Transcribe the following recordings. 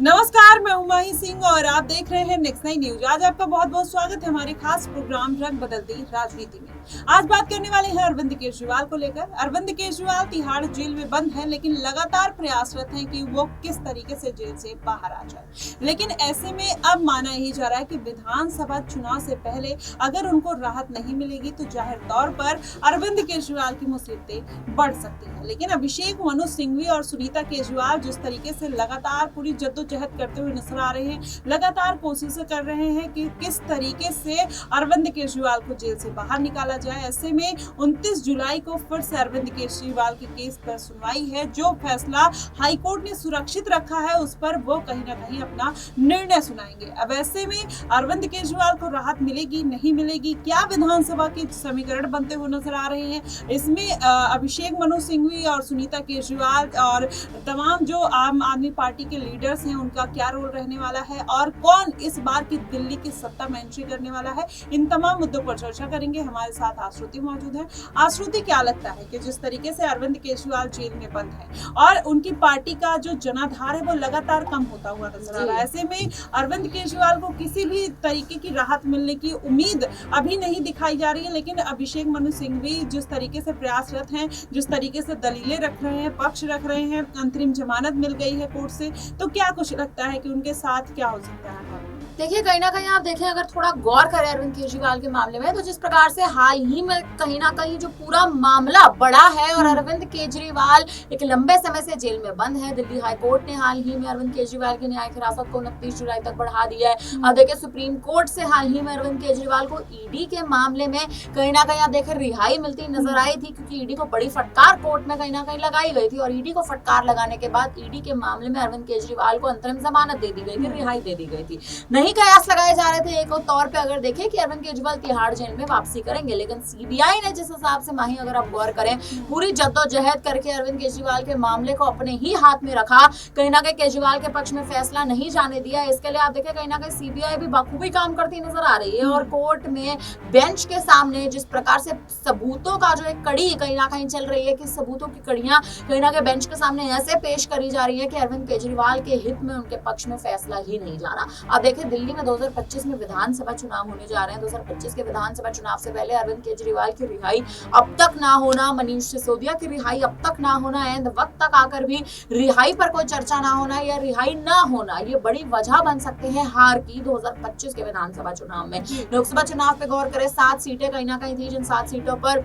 नमस्कार, मैं हूं माही सिंह और आप देख रहे हैं नेक्स्ट 9 न्यूज। आज आपका बहुत बहुत स्वागत है हमारे खास प्रोग्राम रंग बदलती राजनीति में। आज बात करने वाले हैं अरविंद केजरीवाल को लेकर। अरविंद केजरीवाल तिहाड़ जेल में बंद हैं, लेकिन लगातार प्रयासरत हैं कि वो किस तरीके से जेल से बाहर आ जाए। लेकिन ऐसे में अब माना ही जा रहा है कि विधानसभा चुनाव से पहले अगर उनको राहत नहीं मिलेगी तो जाहिर तौर पर अरविंद केजरीवाल की मुसीबतें बढ़ सकती है। लेकिन अभिषेक मनु सिंघवी और सुनीता केजरीवाल जिस तरीके से लगातार पूरी जद्दोजहद करते हुए नजर आ रहे हैं, लगातार कोशिशें कर रहे हैं कि किस तरीके से अरविंद केजरीवाल को जेल से बाहर निकाला जाए। ऐसे में 29 जुलाई को फिर से अरविंद केजरीवाल के केस पर सुनवाई है। जो फैसला हाईकोर्ट ने सुरक्षित रखा है उस पर वो कहीं ना कहीं अपना निर्णय सुनाएंगे। अब ऐसे में अरविंद केजरीवाल को राहत मिलेगी नहीं मिलेगी, क्या विधानसभा के समीकरण बनते हुए नजर आ रहे हैं, इसमें अभिषेक मनु सिंघवी और सुनीता केजरीवाल और तमाम जो आम आदमी पार्टी के लीडर्स हैं उनका क्या रोल रहने वाला है और कौन इस बार की दिल्ली की सत्ता में एंट्री करने वाला है, इन तमाम मुद्दों पर चर्चा करेंगे। हमारे साथ आश्रुति मौजूद है। आश्रुति, क्या लगता है कि जिस तरीके से अरविंद केजरीवाल जेल में बंद है और उनकी पार्टी का जो जनाधार है वो लगातार कम होता हुआ नजर आ रहा है, ऐसे में अरविंद केजरीवाल को किसी भी तरीके की राहत मिलने की उम्मीद अभी नहीं दिखाई जा रही है, लेकिन अभिषेक मनु सिंघवी जिस तरीके से प्रयासरत हैं, जिस तरीके से दलीलें रख रहे हैं, पक्ष रख रहे हैं, अंतरिम जमानत मिल गई है कोर्ट से, तो क्या कुछ लगता है कि उनके साथ क्या हो सकता है? देखिए, कहीं ना कहीं आप देखें, अगर थोड़ा गौर करें अरविंद केजरीवाल के मामले में, तो जिस प्रकार से हाल ही में कहीं ना कहीं जो पूरा मामला बढ़ा है और अरविंद केजरीवाल एक लंबे समय से जेल में बंद है। दिल्ली हाई कोर्ट ने हाल ही में अरविंद केजरीवाल की न्यायिक हिरासत को 29 जुलाई तक बढ़ा दिया है। अब देखिए, सुप्रीम कोर्ट से हाल ही में अरविंद केजरीवाल को ईडी के मामले में कहीं ना कहीं आप देखें रिहाई मिलती नजर आई थी, क्योंकि ईडी को बड़ी फटकार कोर्ट में कहीं ना कहीं लगाई गई थी और ईडी को फटकार लगाने के बाद ईडी के मामले में अरविंद केजरीवाल को अंतरिम जमानत दे दी गई थी, रिहाई दे दी गई थी। नहीं कयास लगाए जा रहे थे एक और तौर पे अगर देखें कि अरविंद केजरीवाल तिहाड़ जेल में वापसी करेंगे, लेकिन सीबीआई ने जिस हिसाब से माही अगर आप गौर करें पूरी जद्दोजहद करके अरविंद केजरीवाल के मामले को अपने ही हाथ में रखा, कहीं ना कहीं केजरीवाल के पक्ष में फैसला नहीं जाने दिया। इसके लिए आप देखें कहीं ना कहीं सीबीआई भी बखूबी काम करती नजर आ रही है और कोर्ट में बेंच के सामने जिस प्रकार से सबूतों का जो एक कड़ी कहीं ना कहीं चल रही है कि सबूतों की कड़ियां कहीं ना कहीं बेंच के सामने ऐसे पेश करी जा रही है कि अरविंद केजरीवाल के हित में उनके पक्ष में फैसला ही नहीं जा रहा। अब देखिए, दिल्ली में 2025 में विधानसभा चुनाव होने जा रहे हैं। 2025 के विधानसभा चुनाव से पहले अरविंद केजरीवाल की रिहाई अब तक ना होना, मनीष सिसोदिया की रिहाई अब तक ना होना, एंड वक्त तक आकर भी रिहाई पर कोई चर्चा ना होना या रिहाई ना होना, ये बड़ी वजह बन सकते हैं हार की 2025 के विधानसभा चुनाव में। लोकसभा चुनाव पे गौर करें, 7 सीटें कहीं ना कहीं थी, जिन 7 सीटों पर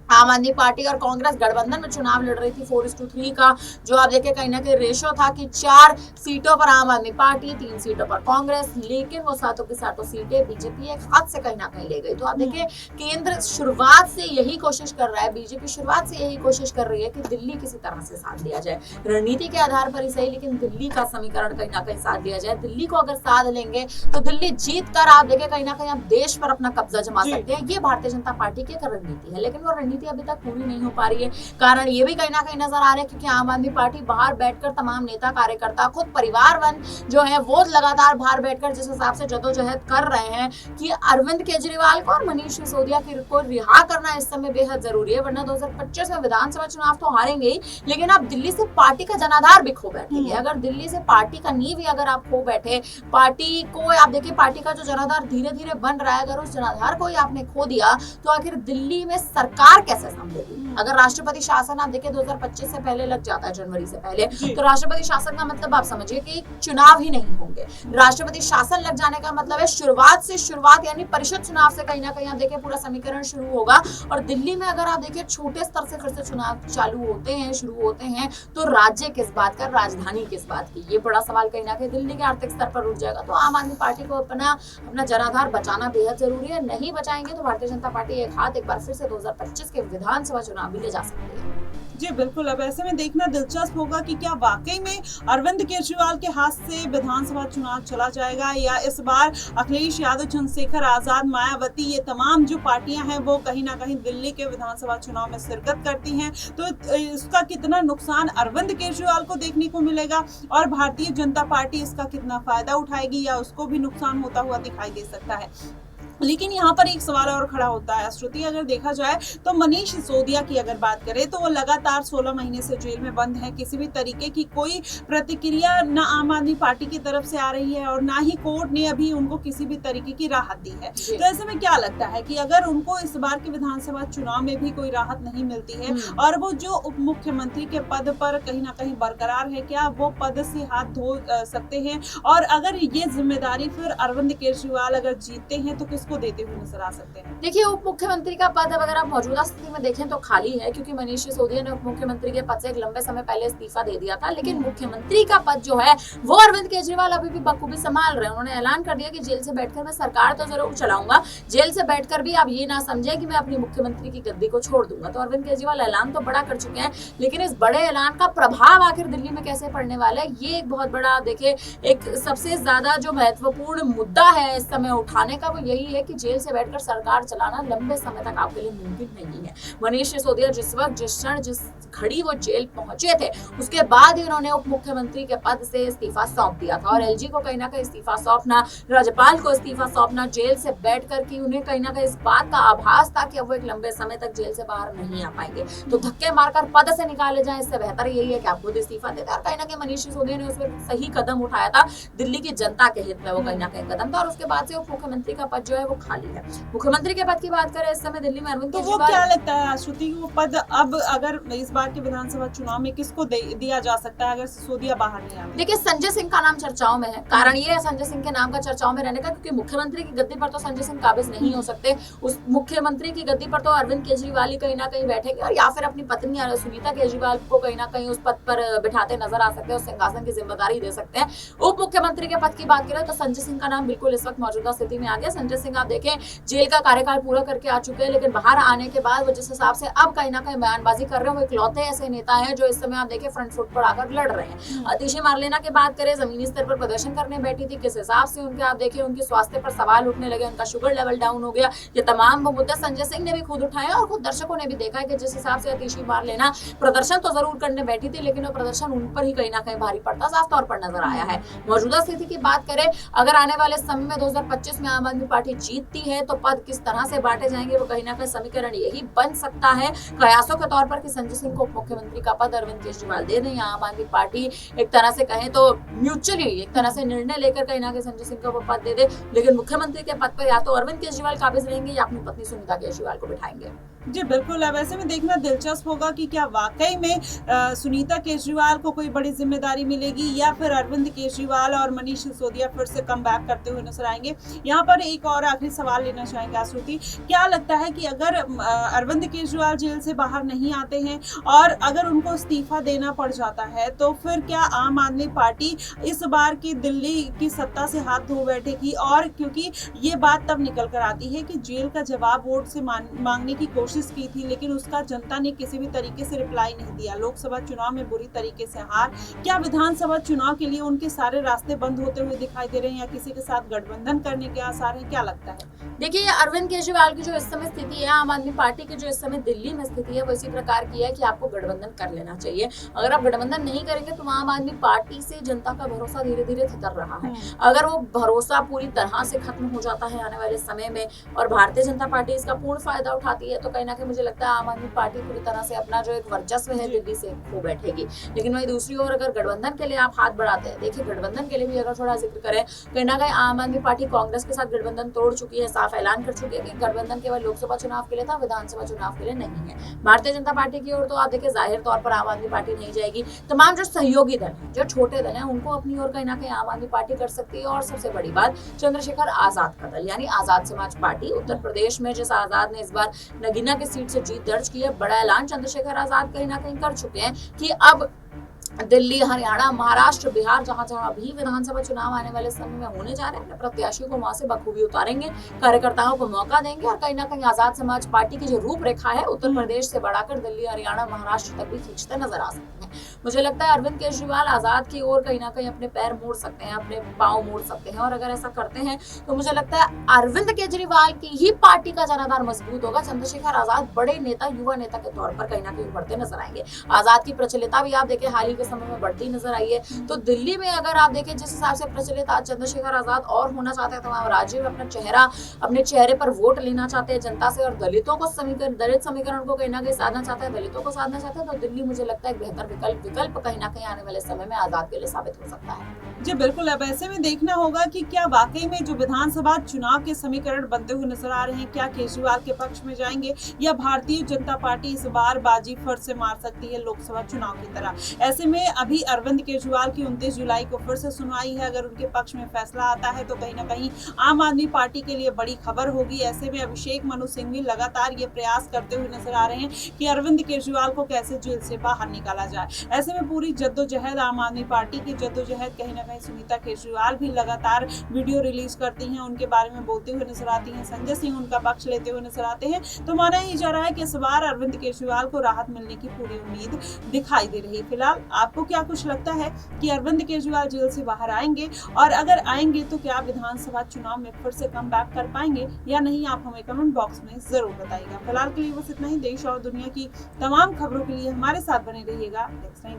आम आदमी पार्टी और कांग्रेस गठबंधन में चुनाव लड़ रही थी। 4:3 का जो आप देखें कहीं ना कहीं रेशो था कि 4 सीटों पर आम आदमी पार्टी, 3 सीटों पर कांग्रेस, लेकिन वो 7 की 7 सीटें बीजेपी एक हाथ से कहीं ना कहीं ले गई। तो आप देखिए, केंद्र शुरुआत से यही कोशिश कर रहा है, बीजेपी शुरुआत से यही कोशिश कर रही है कि दिल्ली किसी तरह से साथ दिया जाए, रणनीति के आधार पर ही सही, लेकिन दिल्ली का समीकरण कहीं ना कहीं साथ दिया जाए। दिल्ली को अगर साथ लेंगे तो दिल्ली जीत कर आप देखें कहीं ना कहीं आप देश पर अपना कब्जा जमा सकते हैं। ये भारतीय जनता पार्टी की रणनीति है, लेकिन वो रणनीति अभी तक पूरी नहीं हो पा रही है। कारण ये भी कहीं ना कहीं नजर आ रहा है क्योंकि आम आदमी पार्टी बाहर बैठकर तमाम नेता कार्यकर्ता, खुद परिवारवन जो है वो लगातार बाहर बैठकर जिस हिसाब से जद्दोजहद कर रहे हैं कि अरविंद केजरीवाल को और मनीष सिसोदिया को रिहा करना इस समय बेहद जरूरी है, वरना 2025 में विधानसभा चुनाव तो हारेंगे ही, लेकिन आप दिल्ली से पार्टी का जनाधार भी खो बैठेंगे। अगर दिल्ली से पार्टी का नींव ही अगर आप खो बैठे, पार्टी को आप देखिए पार्टी का जो जनाधार धीरे धीरे बन रहा है, अगर उस जनाधार को ही आपने खो दिया तो आखिर दिल्ली में सरकार कैसे अगर राष्ट्रपति शासन आप देखिए 2025 से पहले लग जाता है, जनवरी से पहले, तो राष्ट्रपति शासन का मतलब आप समझिए कि चुनाव ही नहीं होंगे। राष्ट्रपति शासन लग जाने का मतलब है शुरुआत से शुरुआत यानी परिषद चुनाव से कहीं ना कहीं आप देखिए पूरा समीकरण शुरू होगा। और दिल्ली में अगर आप देखिए छोटे स्तर से फिर से चुनाव शुरू होते हैं तो राज्य किस बात का, राजधानी किस बात की, ये बड़ा सवाल कहीं ना कहीं दिल्ली के आर्थिक स्तर पर उठ जाएगा। तो आम आदमी पार्टी को अपना जनाधार बचाना बेहद जरूरी है। नहीं बचाएंगे तो भारतीय जनता पार्टी एक हाथ एक बार फिर से 2025 के विधानसभा चुनाव भी ले जा सकती है। जी बिल्कुल। अब ऐसे में देखना दिलचस्प होगा कि क्या वाकई में अरविंद केजरीवाल के हाथ से विधानसभा चुनाव चला जाएगा या इस बार अखिलेश यादव, चंद्रशेखर आजाद, मायावती, ये तमाम जो पार्टियां हैं वो कहीं ना कहीं दिल्ली के विधानसभा चुनाव में शिरकत करती हैं। तो इसका कितना नुकसान अरविंद केजरीवाल को देखने को मिलेगा और भारतीय जनता पार्टी इसका कितना फायदा उठाएगी या उसको भी नुकसान होता हुआ दिखाई दे सकता है। लेकिन यहाँ पर एक सवाल और खड़ा होता है श्रुति, अगर देखा जाए तो मनीष सिसोदिया की अगर बात करें तो वो लगातार 16 महीने से जेल में बंद है। किसी भी तरीके की कोई प्रतिक्रिया ना आम आदमी पार्टी की तरफ से आ रही है और ना ही कोर्ट ने अभी उनको किसी भी तरीके की राहत दी है। तो ऐसे में क्या लगता है कि अगर उनको इस बार के विधानसभा चुनाव में भी कोई राहत नहीं मिलती है और वो जो उप मुख्यमंत्री के पद पर कहीं ना कहीं बरकरार है, क्या वो पद से हाथ धो सकते हैं? और अगर ये जिम्मेदारी फिर अरविंद केजरीवाल अगर जीतते हैं तो किसको देते हुए नजर आ सकते हैं? देखिए, उप मुख्यमंत्री का पद अगर आप मौजूदा स्थिति में देखें तो खाली है, क्योंकि मनीष सिसोदिया ने उप मुख्यमंत्री के पद से एक लंबे समय पहले इस्तीफा दे दिया था। लेकिन मुख्यमंत्री का पद जो है वो अरविंद केजरीवाल अभी भी बखूबी संभाल रहे हैं। उन्होंने ऐलान कर दिया कि जेल से बैठकर मैं सरकार तो जरूर चलाऊंगा, जेल से बैठकर भी आप ये ना समझे कि मैं अपनी मुख्यमंत्री की गद्दी को छोड़ दूंगा। तो अरविंद केजरीवाल ऐलान तो बड़ा कर चुके हैं, लेकिन इस बड़े ऐलान का प्रभाव आखिर दिल्ली में कैसे पड़ने वाला है, ये एक बहुत बड़ा देखिए एक सबसे ज्यादा जो महत्वपूर्ण मुद्दा है इस समय उठाने का, वो यही है कि जेल से बैठकर सरकार चलाना लंबे समय तक आपके लिए मुमकिन नहीं है। मनीष सिसोदिया जिस वक्त, जिस क्षण, जिस घड़ी वो जेल पहुंचे थे, उसके बाद ही उन्होंने उप मुख्यमंत्री के पद से इस्तीफा सौंप दिया था। और एलजी को कहीं ना कहीं इस्तीफा सौंपना, राज्यपाल को इस्तीफा सौंपना, जेल से बैठकर कि उन्हें कहीं ना कहीं इस बात का आभास था कि अब वो एक लंबे समय तक जेल से बाहर नहीं आ पाएंगे, तो धक्के मारकर पद से निकाले जाए, इससे बेहतर यही है कि आप खुद इस्तीफा दे दें। और कहीं ना कहीं मनीष सिसोदिया ने उस वक्त सही कदम उठाया था, दिल्ली की जनता के हित में वो कहीं ना कहीं कदम था। और उसके बाद से उप मुख्यमंत्री का पद जो है वो खाली है। मुख्यमंत्री के पद की बात करें इस समय दिल्ली में अरविंद केजरीवाल, तो वो क्या लगता है श्रुति, वो पद अब अगर इस बार के विधानसभा चुनाव में किसको दिया जा सकता है अगर सिसोदिया बाहर नहीं आते? देखिए, संजय सिंह का नाम चर्चाओं में है। कारण ये है संजय सिंह के नाम का चर्चाओं में रहने का, क्योंकि मुख्यमंत्री की गद्दी पर तो संजय सिंह काबिज नहीं हो सकते। उस मुख्यमंत्री की गद्दी पर तो अरविंद केजरीवाल ही कहीं ना कहीं बैठेंगे, और या फिर अपनी पत्नी सुनीता केजरीवाल को कहीं ना कहीं उस पद पर बिठाते नजर आ सकते हैं, उस सिंहासन की जिम्मेदारी दे सकते हैं। उप मुख्यमंत्री के पद की बात करें तो संजय सिंह का नाम बिल्कुल इस वक्त मौजूदा स्थिति में आ गया। संजय सिंह आप देखें जेल का कार्यकाल पूरा करके आ चुके हैं, लेकिन बाहर आने के बाद वो जिस हिसाब से अब कहीं ना कहीं बयानबाजी कर रहे हैं, वो इकलौते ऐसे नेता हैं जो इस समय आप देखें फ्रंट फुट पर आकर लड़ रहे हैं। अतिशी मारलेना की बात करें, जमीनी स्तर पर प्रदर्शन करने बैठी थी, किस हिसाब से उनके आप देखें उनके स्वास्थ्य पर सवाल उठने लगे, उनका शुगर लेवल डाउन हो गया, ये तमाम मुद्दे संजय सिंह ने भी खुद उठाया और खुद दर्शकों ने भी देखा है कि जिस हिसाब से अतिशी मारलेना प्रदर्शन तो जरूर करने बैठी थी, लेकिन वो प्रदर्शन उन पर ही कहीं ना कहीं भारी पड़ता साफ तौर पर नजर आया है। मौजूदा स्थिति की बात करें, अगर आने वाले समय में 2025 में आम आदमी पार्टी जीतती है तो पद किस तरह से बांटे जाएंगे, वो कहीं ना कहीं समीकरण यही बन सकता है कयासों के तौर पर कि संजय सिंह को मुख्यमंत्री का पद अरविंद केजरीवाल दे दें, या आम आदमी पार्टी एक तरह से कहें तो म्यूचुअली एक तरह से निर्णय लेकर कहीं ना कहीं संजय सिंह को वो पद दे दे। लेकिन मुख्यमंत्री के पद पर या तो अरविंद केजरीवाल काबिज रहेंगे या अपनी पत्नी सुनीता केजरीवाल को बिठाएंगे। जी बिल्कुल। अब ऐसे में देखना दिलचस्प होगा कि क्या वाकई में सुनीता केजरीवाल को कोई बड़ी जिम्मेदारी मिलेगी या फिर अरविंद केजरीवाल और मनीष सिसोदिया फिर से कम बैक करते हुए नजर आएंगे। यहाँ पर एक और आखिरी सवाल लेना चाहेंगे आश्रुति, क्या लगता है कि अगर अरविंद केजरीवाल जेल से बाहर नहीं आते हैं और अगर उनको इस्तीफा देना पड़ जाता है तो फिर क्या आम आदमी पार्टी इस बार की दिल्ली की सत्ता से हाथ धो बैठेगी? और क्योंकि ये बात तब निकल कर आती है कि जेल का जवाब वोट से मांगने की कोशिश की थी, लेकिन उसका जनता ने किसी भी तरीके से रिप्लाई नहीं दिया। लोकसभा चुनाव में बुरी तरीके से हार, क्या विधानसभा चुनाव के लिए उनके सारे रास्ते बंद होते हुए दिखाई दे रहे हैं या किसी के साथ गठबंधन करने के आसार हैं? क्या लगता है? देखिए, अरविंद केजरीवाल की जो इस समय स्थिति है, आम आदमी पार्टी की जो इस समय दिल्ली में स्थिति है, वो इसी प्रकार की है कि आपको गठबंधन कर लेना चाहिए। अगर आप गठबंधन नहीं करेंगे तो आम आदमी पार्टी से जनता का भरोसा धीरे धीरे थितर रहा है। अगर वो भरोसा पूरी तरह से खत्म हो जाता है आने वाले समय में और भारतीय जनता पार्टी इसका पूर्ण फायदा उठाती है, तो कहीं ना कहीं मुझे लगता है आम आदमी पार्टी पूरी तरह से अपना जो एक वर्चस्व है दिल्ली से खो बैठेगी। लेकिन वही दूसरी ओर अगर गठबंधन के लिए आप हाथ बढ़ाते हैं, देखिए गठबंधन के लिए भी अगर थोड़ा जिक्र करें, कहीं ना कहीं आम आदमी पार्टी कांग्रेस के साथ गठबंधन तोड़ चुकी है, साफ ऐलान कर चुकी है कि गठबंधन केवल लोकसभा चुनाव के लिए था, विधानसभा चुनाव के लिए नहीं है। भारतीय जनता पार्टी की ओर तो आप देखिए जाहिर तौर पर आम आदमी पार्टी नहीं जाएगी। तमाम जो सहयोगी दल है, जो छोटे दल है, उनको अपनी ओर कहीं ना कहीं आम आदमी पार्टी कर सकती है। और सबसे बड़ी बात, चंद्रशेखर आजाद का दल यानी आजाद समाज पार्टी, उत्तर प्रदेश में जिस आजाद ने इस बार नगीना की सीट से जीत दर्ज की है, बड़ा ऐलान चंद्रशेखर आजाद कहीं ना कहीं कर चुके हैं कि अब दिल्ली, हरियाणा, महाराष्ट्र, बिहार, जहां जहां भी विधानसभा चुनाव आने वाले समय में होने जा रहे हैं, अपने प्रत्याशियों को वहां से बखूबी उतारेंगे, कार्यकर्ताओं को मौका देंगे और कहीं ना कहीं आजाद समाज पार्टी की जो रूपरेखा है उत्तर प्रदेश से बढ़ाकर दिल्ली, हरियाणा, महाराष्ट्र तक भी खींचते नजर आ सकते हैं। मुझे लगता है अरविंद केजरीवाल आजाद की ओर कहीं ना कहीं अपने पैर मोड़ सकते हैं, अपने पाँव मोड़ सकते हैं, और अगर ऐसा करते हैं तो मुझे लगता है अरविंद केजरीवाल की ही पार्टी का जनाधार मजबूत होगा। चंद्रशेखर आजाद बड़े नेता, युवा नेता के तौर पर कहीं ना कहीं उभरते नजर आएंगे। आजाद की प्रचलितता भी आप देखें हाल ही के समय में बढ़ती नजर आई है। तो दिल्ली में अगर आप देखें जिस हिसाब से प्रचलित आज चंद्रशेखर आजाद और होना चाहते हैं, तमाम राज्यों में अपने चेहरे पर वोट लेना चाहते हैं जनता से, और दलित समीकरण को कहीं ना कहीं साधना चाहते हैं, दलितों को साधना चाहते हैं, तो दिल्ली मुझे लगता है एक बेहतर विकल्प कहीं ना कहीं आने वाले समय में आजाद के लिए साबित हो सकता है। जी बिल्कुल, अब ऐसे में देखना होगा कि क्या वाकई में जो विधानसभा चुनाव के समीकरण बनते हुए नजर आ रहे हैं, क्या केजरीवाल के पक्ष में जाएंगे या भारतीय जनता पार्टी इस बार बाजी फिर से मार सकती है लोकसभा चुनाव की तरह। ऐसे में अभी अरविंद केजरीवाल की 29 जुलाई को फिर से सुनवाई है। अगर उनके पक्ष में फैसला आता है तो कहीं ना कहीं आम आदमी पार्टी के लिए बड़ी खबर होगी। ऐसे में अभिषेक मनु सिंह भी लगातार ये प्रयास करते हुए नजर आ रहे हैं कि अरविंद केजरीवाल को कैसे जेल से बाहर निकाला जाए। ऐसे में पूरी जद्दोजहद, आम आदमी पार्टी की जद्दोजहद, कहीं ना कहीं सुनीता केजरीवाल भी लगातार वीडियो रिलीज करती हैं, उनके बारे में बोलते हुए नजर आती हैं। संजय सिंह उनका पक्ष लेते हुए नजर आते हैं। तो माना ही जा रहा है कि इस बार अरविंद केजरीवाल को राहत मिलने की पूरी उम्मीद दिखाई दे रही है। फिलहाल आपको क्या कुछ लगता है कि अरविंद केजरीवाल जेल से बाहर आएंगे, और अगर आएंगे तो क्या विधानसभा चुनाव में फिर से कम बैक कर पाएंगे या नहीं, आप हमें कमेंट बॉक्स में जरूर बताइएगा। फिलहाल के लिए बस इतना ही। देश और दुनिया की तमाम खबरों के लिए हमारे साथ बने रहिएगा नेक्स्ट टाइम।